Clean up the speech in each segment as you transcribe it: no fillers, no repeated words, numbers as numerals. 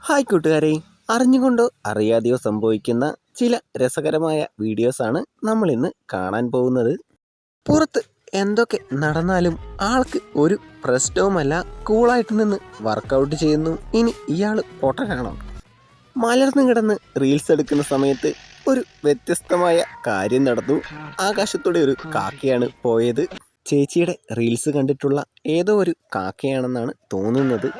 Hi കൂട്ടുകാരെ, അറിഞ്ഞുകൊണ്ടോ അറിയാതെയോ സംഭവിക്കുന്ന ചില രസകരമായ വീഡിയോസാണ് നമ്മൾ ഇന്ന് കാണാൻ പോകുന്നത്. പുറത്ത് എന്തൊക്കെ നടന്നാലും ആൾക്ക് ഒരു പ്രശ്നവുമല്ല, കൂളായിട്ട് നിന്ന് വർക്കൗട്ട് ചെയ്യുന്നു. ഇനി ഇയാൾ പൊട്ടനാണോ? മലർന്നു കിടന്ന് റീൽസ് എടുക്കുന്ന സമയത്ത് ഒരു വ്യത്യസ്തമായ കാര്യം നടന്നു. ആകാശത്തൂടെ ഒരു കാക്കയാണ് പോയത്. ചേച്ചിയുടെ റീൽസ് കണ്ടിട്ടുള്ള ഏതോ ഒരു കാക്കയാണെന്നാണ് തോന്നുന്നത്.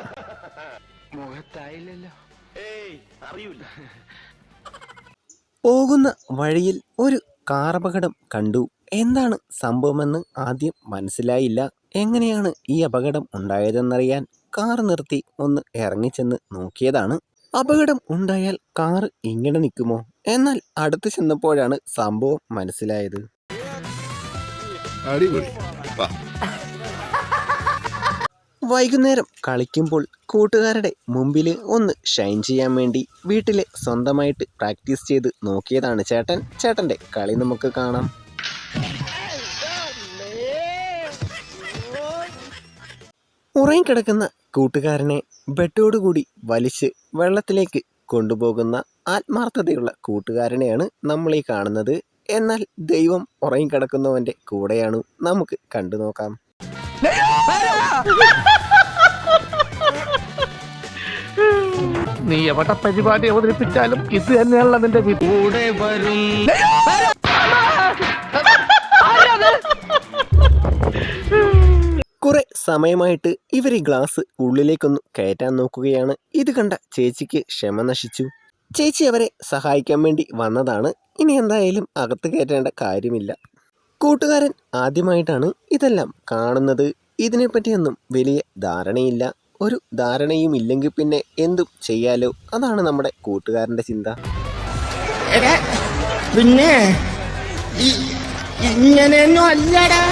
പോകുന്ന വഴിയിൽ ഒരു കാറപകടം കണ്ടു. എന്താണ് സംഭവമെന്ന് ആദ്യം മനസ്സിലായില്ല. എങ്ങനെയാണ് ഈ അപകടം ഉണ്ടായതെന്നറിയാൻ കാർ നിർത്തി ഒന്ന് ഇറങ്ങിച്ചെന്ന് നോക്കിയതാണ്. അപകടം ഉണ്ടായാൽ കാർ ഇങ്ങനെ നിൽക്കുമോ? എന്നാൽ അടുത്ത് ചെന്നപ്പോഴാണ് സംഭവം മനസ്സിലായത്. വൈകുന്നേരം കളിക്കുമ്പോൾ കൂട്ടുകാരുടെ മുമ്പിൽ ഒന്ന് ഷൈൻ ചെയ്യാൻ വേണ്ടി വീട്ടിലെ സ്വന്തമായിട്ട് പ്രാക്ടീസ് ചെയ്ത് നോക്കിയതാണ് ചേട്ടൻ. ചേട്ടൻ്റെ കളി നമുക്ക് കാണാം. ഉറങ്ങിക്കിടക്കുന്ന കൂട്ടുകാരനെ ബെഡോടുകൂടി വലിച്ച് വെള്ളത്തിലേക്ക് കൊണ്ടുപോകുന്ന ആത്മാർത്ഥതയുള്ള കൂട്ടുകാരനെയാണ് നമ്മൾ ഈ കാണുന്നത്. എന്നാൽ ദൈവം ഉറങ്ങിക്കിടക്കുന്നവൻ്റെ കൂടെയാണ്. നമുക്ക് കണ്ടു നോക്കാം. നീ എവിടെ പരിപാടി അവതരിപ്പിച്ചാലും ഇത് തന്നെയാണല്ലോ നിന്റെ കൂടെ വരും. കുറെ സമയമായിട്ട് ഇവർ ഈ ഗ്ലാസ് ഉള്ളിലേക്കൊന്ന് കയറ്റാൻ നോക്കുകയാണ്. ഇത് കണ്ട ചേച്ചിക്ക് ക്ഷമ നശിച്ചു. ചേച്ചി അവരെ സഹായിക്കാൻ വേണ്ടി വന്നതാണ്. ഇനി എന്തായാലും അകത്ത് കയറ്റേണ്ട കാര്യമില്ല. കൂട്ടുകാരൻ ആദ്യമായിട്ടാണ് ഇതെല്ലാം കാണുന്നത്. ഇതിനെപ്പറ്റിയൊന്നും വലിയ ധാരണയില്ല. ഒരു ധാരണയും ഇല്ലെങ്കിൽ പിന്നെ എന്തും ചെയ്യാലോ, അതാണ് നമ്മുടെ കൂട്ടുകാരൻ്റെ ചിന്ത. പിന്നെ ഇങ്ങനെയൊന്നും അല്ലടാ,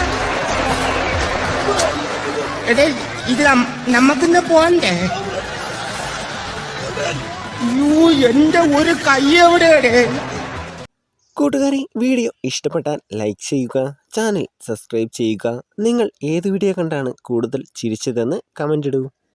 ഇത് നമുക്കിന്ന് പോണ്ടേ? എന്റെ ഒരു കൈ എവിടെയാണ്? കൂട്ടുകാരെ, വീഡിയോ ഇഷ്ടപ്പെട്ടാൽ ലൈക്ക് ചെയ്യുക, ചാനൽ സബ്സ്ക്രൈബ് ചെയ്യുക. നിങ്ങൾ ഏത് വീഡിയോ കണ്ടാണ് കൂടുതൽ ചിരിച്ചതെന്ന് കമൻ്റ് ഇടൂ.